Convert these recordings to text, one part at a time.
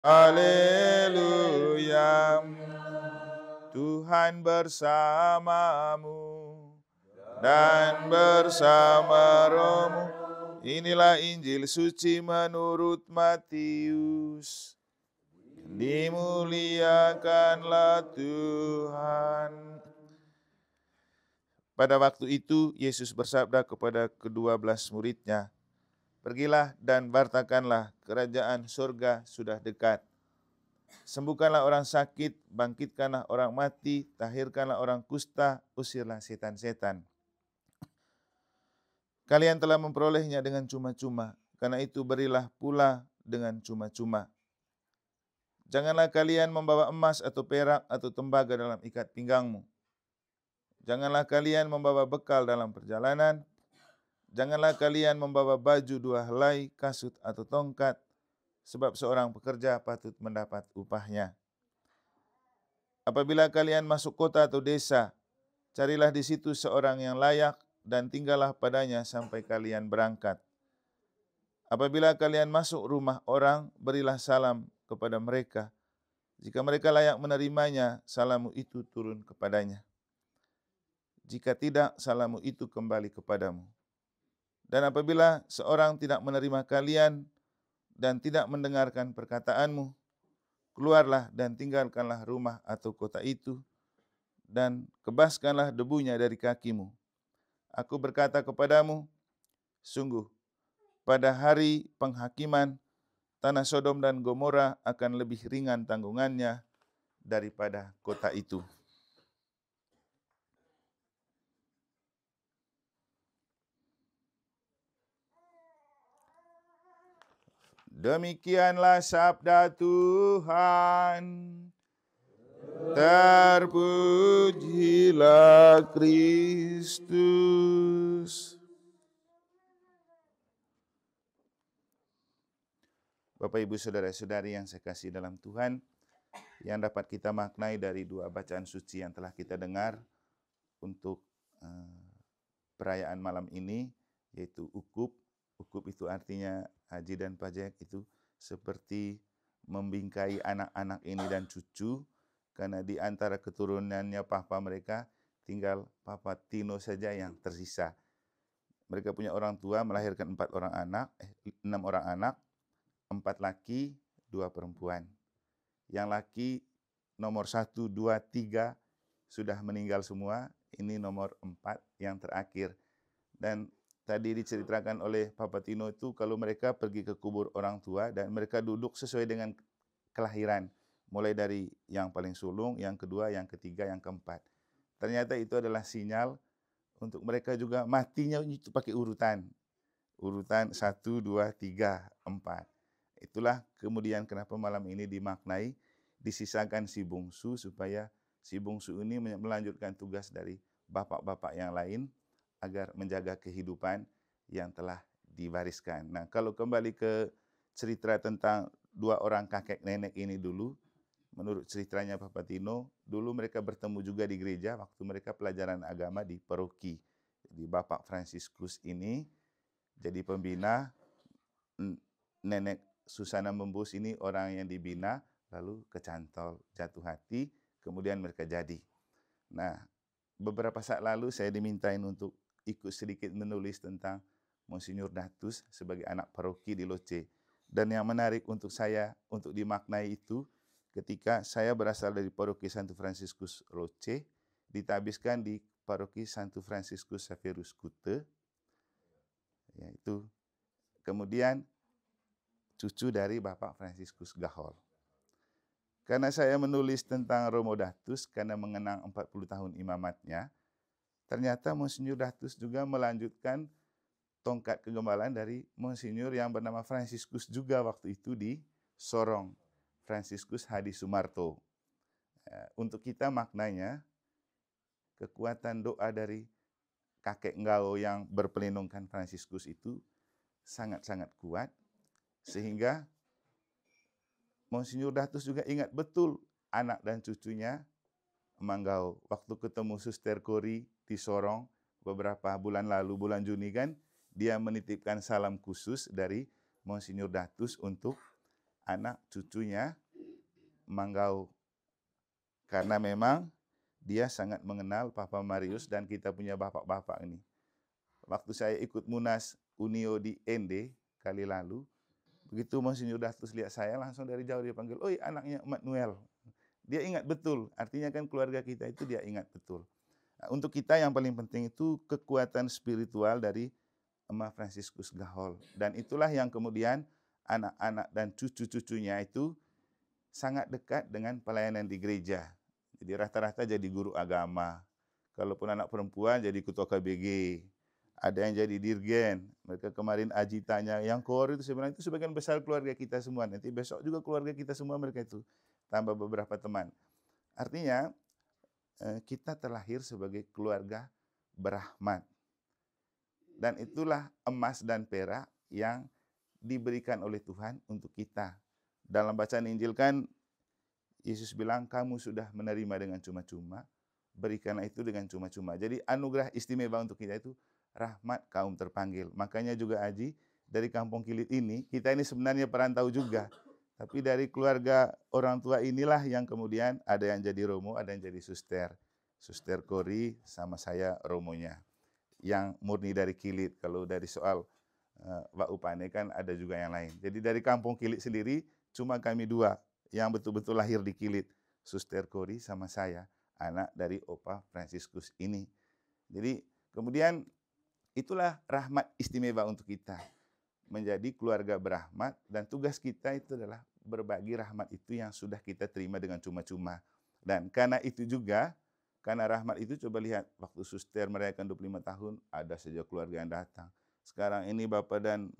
Haleluya. Tuhan bersamamu dan bersama rohmu. Inilah Injil suci menurut Matius. Dimuliakanlah Tuhan. Pada waktu itu Yesus bersabda kepada ke-12 muridnya, "Pergilah dan wartakanlah kerajaan surga sudah dekat. Sembuhkanlah orang sakit, bangkitkanlah orang mati, tahirkanlah orang kusta, usirlah setan-setan. Kalian telah memperolehnya dengan cuma-cuma, karena itu berilah pula dengan cuma-cuma. Janganlah kalian membawa emas atau perak atau tembaga dalam ikat pinggangmu. Janganlah kalian membawa bekal dalam perjalanan. Janganlah kalian membawa baju 2 helai, kasut atau tongkat, sebab seorang pekerja patut mendapat upahnya. Apabila kalian masuk kota atau desa, carilah di situ seorang yang layak dan tinggallah padanya sampai kalian berangkat. Apabila kalian masuk rumah orang, berilah salam kepada mereka. Jika mereka layak menerimanya, salammu itu turun kepadanya. Jika tidak, salammu itu kembali kepadamu. Dan apabila seorang tidak menerima kalian dan tidak mendengarkan perkataanmu, keluarlah dan tinggalkanlah rumah atau kota itu, dan kebaskanlah debunya dari kakimu. Aku berkata kepadamu, sungguh, pada hari penghakiman, tanah Sodom dan Gomora akan lebih ringan tanggungannya daripada kota itu." Demikianlah sabda Tuhan. Terpujilah Kristus. Bapak, Ibu, Saudara-saudari yang saya kasih dalam Tuhan, yang dapat kita maknai dari 2 bacaan suci yang telah kita dengar untuk perayaan malam ini, yaitu ukub. Ukub itu artinya haji dan pajak, itu seperti membingkai anak-anak ini dan cucu, karena di antara keturunannya papa mereka tinggal Papa Tino saja yang tersisa. Mereka punya orang tua melahirkan 6 orang anak, 4 laki, 2 perempuan. Yang laki nomor 1, 2, 3 sudah meninggal semua, ini nomor 4 yang terakhir. Dan tadi diceritakan oleh Papa Tino itu kalau mereka pergi ke kubur orang tua dan mereka duduk sesuai dengan kelahiran. Mulai dari yang paling sulung, yang kedua, yang ketiga, yang keempat. Ternyata itu adalah sinyal untuk mereka juga matinya itu pakai urutan. Urutan 1, 2, 3, 4. Itulah kemudian kenapa malam ini dimaknai, disisakan si bungsu supaya si bungsu ini melanjutkan tugas dari bapak-bapak yang lain agar menjaga kehidupan yang telah diwariskan. Nah, kalau kembali ke cerita tentang 2 orang kakek nenek ini dulu, menurut ceritanya Papa Tino, dulu mereka bertemu juga di gereja waktu mereka pelajaran agama di paroki. Jadi Bapak Fransiskus ini jadi pembina, nenek Susana Membus ini orang yang dibina, lalu kecantol, jatuh hati, kemudian mereka jadi. Nah, beberapa saat lalu saya dimintain untuk ikut sedikit menulis tentang Monsinyur Datus sebagai anak paroki di Loce. Dan yang menarik untuk saya untuk dimaknai itu, ketika saya berasal dari paroki Santo Fransiskus Loce, ditabiskan di paroki Santo Fransiskus Xavierus Kute, yaitu kemudian cucu dari Bapak Fransiskus Gahol. Karena saya menulis tentang Romo Datus karena mengenang 40 tahun imamatnya, ternyata Monsinyur Datus juga melanjutkan tongkat kegembalaan dari Monsinyur yang bernama Fransiskus juga waktu itu di Sorong, Fransiskus Hadi Sumarto. Untuk kita maknanya, kekuatan doa dari kakek Ngao yang berpelindungkan Fransiskus itu sangat-sangat kuat, sehingga Monsinyur Datus juga ingat betul anak dan cucunya Manggao. Waktu ketemu Suster Kori di Sorong beberapa bulan lalu, bulan Juni kan, dia menitipkan salam khusus dari Monsinyur Datus untuk anak cucunya Manggau. Karena memang dia sangat mengenal Papa Marius dan kita punya bapak-bapak ini. Waktu saya ikut Munas Unio di Ende kali lalu, begitu Monsinyur Datus lihat saya, langsung dari jauh dia panggil, "Oi, anaknya Manuel." Dia ingat betul, artinya kan keluarga kita itu dia ingat betul. Nah, untuk kita yang paling penting itu kekuatan spiritual dari Emak Fransiskus Gahol. Dan itulah yang kemudian anak-anak dan cucu-cucunya itu sangat dekat dengan pelayanan di gereja. Jadi rata-rata jadi guru agama. Kalaupun anak perempuan jadi ketua KBG. Ada yang jadi dirgen. Mereka kemarin Aji tanya, yang kor itu sebenarnya itu sebagian besar keluarga kita semua. Nanti besok juga keluarga kita semua mereka itu. Tambah beberapa teman. Artinya kita terlahir sebagai keluarga berahmat. Dan itulah emas dan perak yang diberikan oleh Tuhan untuk kita. Dalam bacaan Injil kan Yesus bilang, kamu sudah menerima dengan cuma-cuma, berikanlah itu dengan cuma-cuma. Jadi anugerah istimewa untuk kita itu rahmat kaum terpanggil. Makanya juga Aji, dari Kampung Kilit ini, kita ini sebenarnya perantau juga. Tapi dari keluarga orang tua inilah yang kemudian ada yang jadi romo, ada yang jadi suster. Suster Kori sama saya romonya. Yang murni dari Kilit. Kalau dari soal Wak Upane kan ada juga yang lain. Jadi dari Kampung Kilit sendiri, cuma kami dua yang betul-betul lahir di Kilit. Suster Kori sama saya, anak dari Opa Fransiskus ini. Jadi kemudian itulah rahmat istimewa untuk kita. Menjadi keluarga berahmat dan tugas kita itu adalah berbagi rahmat itu yang sudah kita terima dengan cuma-cuma. Dan karena itu juga, karena rahmat itu coba lihat, waktu suster merayakan 25 tahun, ada saja keluarga yang datang. Sekarang ini Bapak dan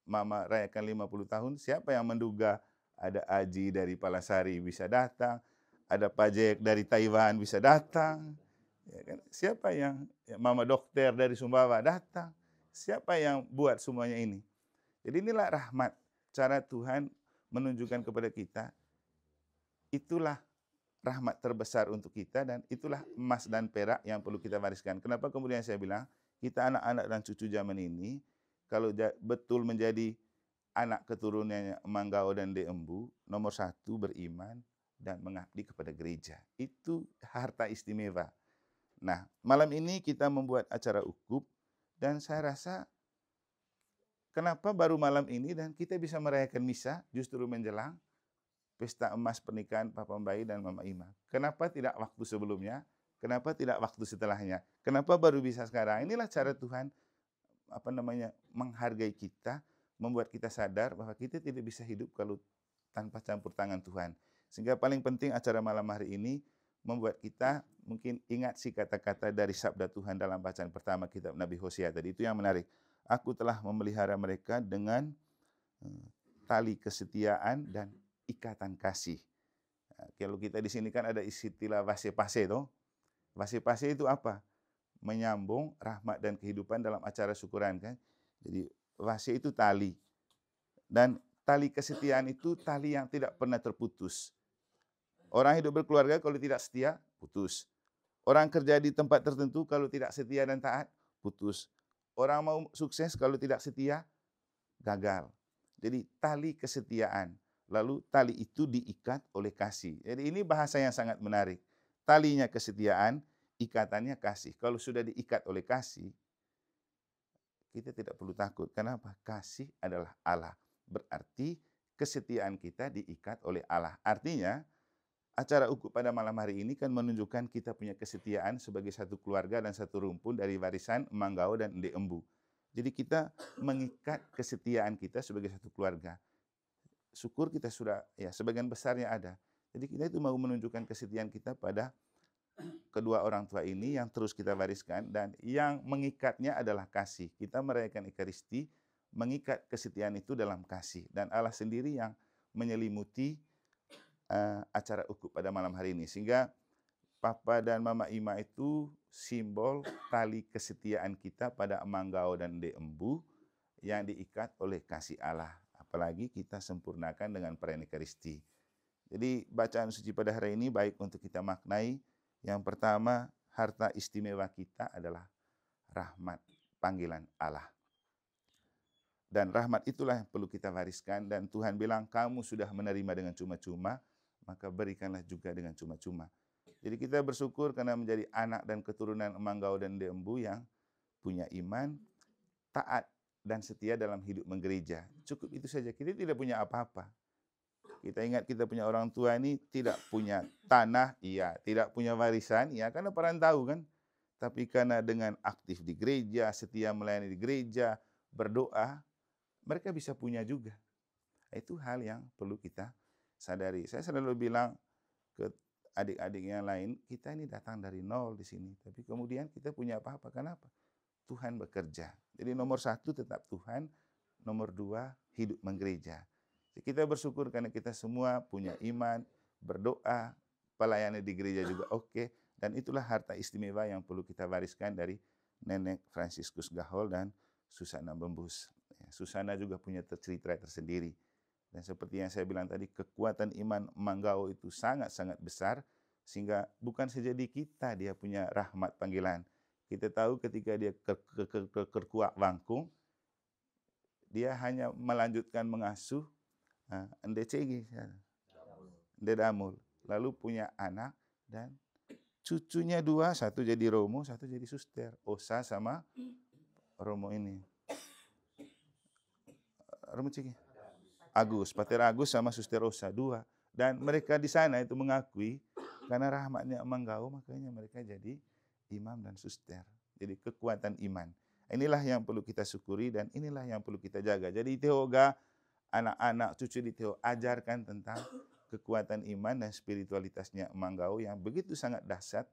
Mama rayakan 50 tahun, siapa yang menduga ada Aji dari Palasari bisa datang, ada Pajek dari Taiwan bisa datang, ya kan? Siapa yang Mama dokter dari Sumbawa datang? Siapa yang buat semuanya ini? Jadi inilah rahmat, cara Tuhan menunjukkan kepada kita, itulah rahmat terbesar untuk kita dan itulah emas dan perak yang perlu kita wariskan. Kenapa kemudian saya bilang, kita anak-anak dan cucu zaman ini, kalau betul menjadi anak keturunannya Manggao dan De Embu, nomor satu beriman dan mengabdi kepada gereja. Itu harta istimewa. Nah, malam ini kita membuat acara ukhup dan saya rasa kenapa baru malam ini dan kita bisa merayakan misa justru menjelang pesta emas pernikahan Papa Mbayi dan Mama Ima. Kenapa tidak waktu sebelumnya? Kenapa tidak waktu setelahnya? Kenapa baru bisa sekarang? Inilah cara Tuhan menghargai kita, membuat kita sadar bahwa kita tidak bisa hidup kalau tanpa campur tangan Tuhan. Sehingga paling penting acara malam hari ini membuat kita mungkin ingat si kata-kata dari sabda Tuhan dalam bacaan pertama kitab Nabi Hosea tadi. Itu yang menarik. Aku telah memelihara mereka dengan tali kesetiaan dan ikatan kasih. Nah, kalau kita di sini kan ada istilah vase-pase toh. Vase-pase itu apa? Menyambung rahmat dan kehidupan dalam acara syukuran kan. Jadi vase itu tali. Dan tali kesetiaan itu tali yang tidak pernah terputus. Orang hidup berkeluarga kalau tidak setia, putus. Orang kerja di tempat tertentu kalau tidak setia dan taat, putus. Orang mau sukses kalau tidak setia, gagal. Jadi tali kesetiaan. Lalu tali itu diikat oleh kasih. Jadi ini bahasa yang sangat menarik. Talinya kesetiaan, ikatannya kasih. Kalau sudah diikat oleh kasih, kita tidak perlu takut. Kenapa? Kasih adalah Allah. Berarti kesetiaan kita diikat oleh Allah. Artinya, acara ukhup pada malam hari ini kan menunjukkan kita punya kesetiaan sebagai satu keluarga dan satu rumpun dari warisan Manggao dan De Embu. Jadi kita mengikat kesetiaan kita sebagai satu keluarga. Syukur kita sudah, ya sebagian besarnya ada. Jadi kita itu mau menunjukkan kesetiaan kita pada kedua orang tua ini yang terus kita wariskan dan yang mengikatnya adalah kasih. Kita merayakan Ekaristi, mengikat kesetiaan itu dalam kasih. Dan Allah sendiri yang menyelimuti acara ukhup pada malam hari ini. Sehingga Papa dan Mama Ima itu simbol tali kesetiaan kita pada Manggao dan De Embu yang diikat oleh kasih Allah. Apalagi kita sempurnakan dengan perayaan Ekaristi. Jadi bacaan suci pada hari ini baik untuk kita maknai. Yang pertama, harta istimewa kita adalah rahmat, panggilan Allah. Dan rahmat itulah yang perlu kita wariskan. Dan Tuhan bilang, kamu sudah menerima dengan cuma-cuma, maka berikanlah juga dengan cuma-cuma. Jadi kita bersyukur karena menjadi anak dan keturunan Emanggau dan Dembu yang punya iman, taat dan setia dalam hidup menggereja. Cukup itu saja, kita tidak punya apa-apa. Kita ingat kita punya orang tua ini tidak punya tanah, iya. Tidak punya warisan, iya. Karena perantau kan. Tapi karena dengan aktif di gereja, setia melayani di gereja, berdoa, mereka bisa punya juga. Itu hal yang perlu kita sadari. Saya selalu bilang ke adik-adik yang lain, kita ini datang dari nol di sini. Tapi kemudian kita punya apa-apa. Kenapa? Tuhan bekerja. Jadi nomor 1 tetap Tuhan, nomor 2 hidup menggereja. Kita bersyukur karena kita semua punya iman, berdoa, pelayanan di gereja juga oke. Dan itulah harta istimewa yang perlu kita wariskan dari Nenek Fransiskus Gahol dan Susana Bembus. Susana juga punya cerita tersendiri. Dan seperti yang saya bilang tadi, kekuatan iman Manggau itu sangat-sangat besar. Sehingga bukan saja di kita dia punya rahmat panggilan. Kita tahu ketika dia ke Kuak Wangkung, dia hanya melanjutkan mengasuh NDCG, Ndedamul. Lalu punya anak dan cucunya 2, satu jadi Romo, satu jadi suster. Osa sama Romo ini. Romo Ciki. Agus, Pater Agus sama suster Osa, 2. Dan mereka di sana itu mengakui karena rahmatnya Emanggau, makanya mereka jadi imam dan suster. Jadi kekuatan iman. Inilah yang perlu kita syukuri dan inilah yang perlu kita jaga. Jadi Teoga, anak-anak cucu di Teo ajarkan tentang kekuatan iman dan spiritualitasnya Emanggau yang begitu sangat dahsyat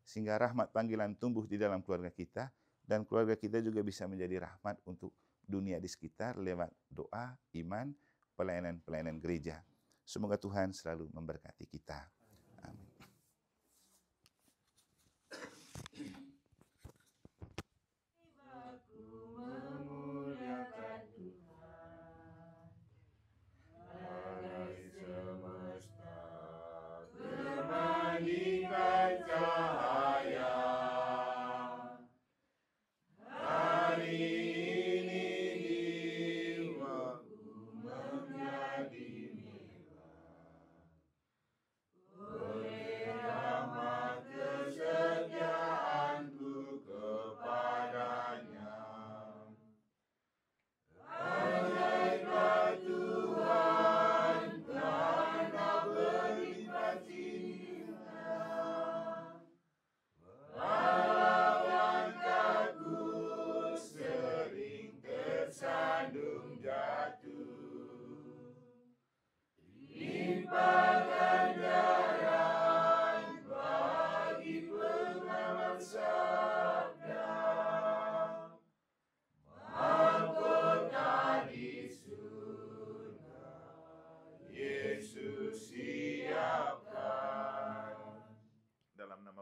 sehingga rahmat panggilan tumbuh di dalam keluarga kita dan keluarga kita juga bisa menjadi rahmat untuk dunia di sekitar lewat doa, iman, pelayanan-pelayanan gereja. Semoga Tuhan selalu memberkati kita. Amin.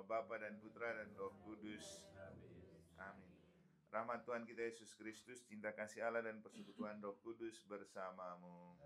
Bapa dan Putra dan Roh Kudus. Amin. Rahmat Tuhan kita Yesus Kristus, cinta kasih Allah dan persekutuan Roh Kudus bersamamu.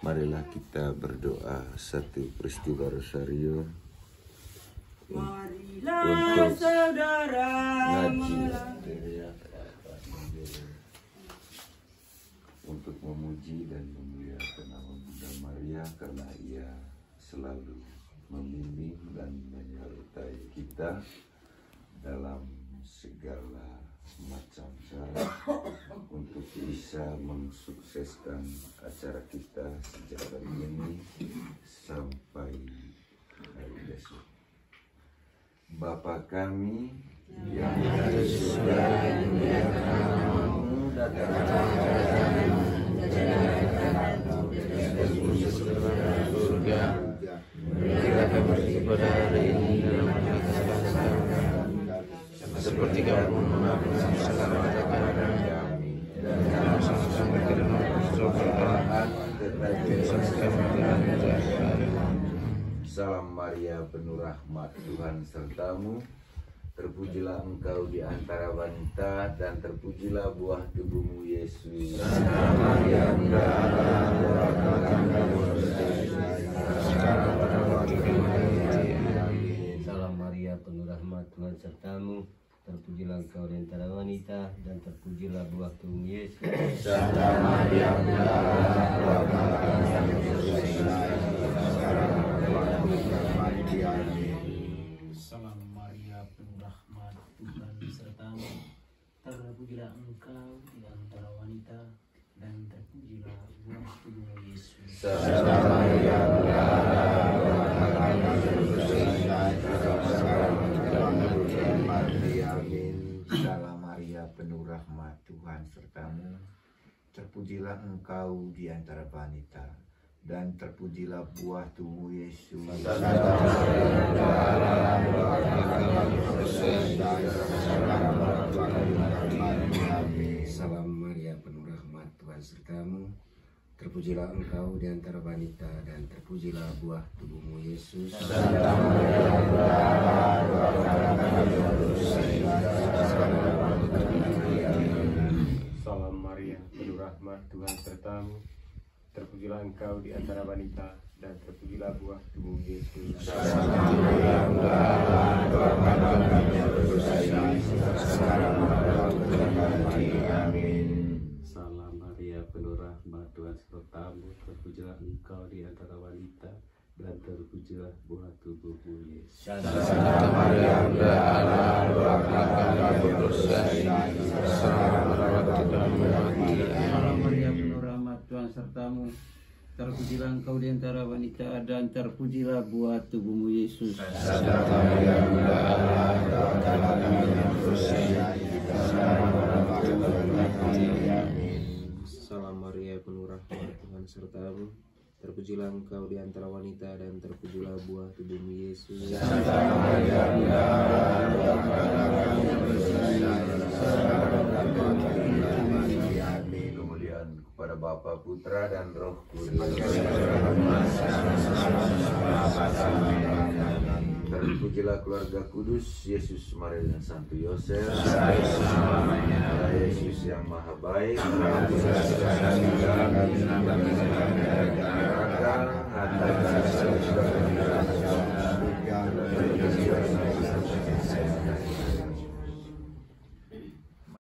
Marilah kita berdoa satu peristiwa rosario untuk saudara ngaji untuk memuji dan memuliakan nama Bunda Maria karena ia selalu membimbing dan menyertai kita dalam segala macam cara untuk bisa mensukseskan acara kita sejak hari ini sampai hari besok. Bapa kami yang ada di surga, dimuliakan namamu, datanglah kerajaanmu, jadilah kehendakmu seperti di surga. Berilah kami kepada hari ini dalam seperti kami mengampuni segala kesalahan kami dan jangan sampai ke dalam kegelapan, tetapi selamatkan kami dari jahat. Salam Maria, penuh rahmat, Tuhan sertamu. Terpujilah engkau di antara wanita dan terpujilah buah tubuhmu Yesus. Santa Maria, Bunda Allah, doakanlah kami berdosa sekarang pada waktu kami mati. Salam Maria, penuh rahmat, Tuhan sertamu. Terpujilah engkau di antara wanita dan terpujilah buah tubuhmu Yesus. Santa Maria, Bunda Allah, doakanlah kami berdosa sekarang pada waktu kami mati. Amin. Salam Maria, penuh rahmat, Tuhan sertamu. Terpujilah engkau di antara wanita dan terpujilah buah tubuhmu Yesus. Santa Maria, Bunda Allah, doakanlah kami berdosa sekarang pada waktu kami mati. Amin. Salam Maria, penuh rahmat, Tuhan sertamu. Terpujilah engkau di antara wanita dan terpujilah buah tubuhmu Yesus. Santa Maria, Bunda Allah, doakanlah kami berdosa sekarang pada waktu kami mati. Amin. Salam Maria, penuh rahmat, Tuhan sertamu. Terpujilah engkau di antara wanita dan terpujilah buah tubuhmu Yesus. Santa Maria, Bunda Allah, doakanlah kami berdosa sekarang pada waktu kami mati. Amin. Salam Maria, penuh rahmat, Tuhan sertamu. Terpujilah engkau di antara wanita dan terpujilah buah tubuhmu Yesus. Santa Maria, Bunda Allah, doakanlah kami berdosa sekarang pada waktu kami mati. Amin. Salam Maria, penuh rahmat, Tuhan sertamu. Terpujilah engkau di antara wanita dan terpujilah buah tubuhmu Yesus. Santa Maria, Bunda Allah, doakanlah kami berdosa sekarang pada waktu kami mati. Salam Amin. Maria, penuh rahmat, Tuhan sertamu. Terpujilah engkau di antara wanita dan terpujilah buah tubuhmu Yesus. Santa Maria, Bunda Allah, doakanlah kami berdosa sekarang pada waktu kami mati. Amin. Salam Maria, penuh rahmat, Tuhan sertamu. Terpujilah engkau di antara wanita dan terpujilah buah tubuhmu Yesus. Santa Maria, Bunda Allah, doakanlah kami berdosa sekarang pada waktu kami mati. Amin. Kemuliaan kepada Bapa, Putra dan Roh Kudus. Terpujilah keluarga kudus, Yesus, Maria dan Santo Yosef. Yesus yang maha baik,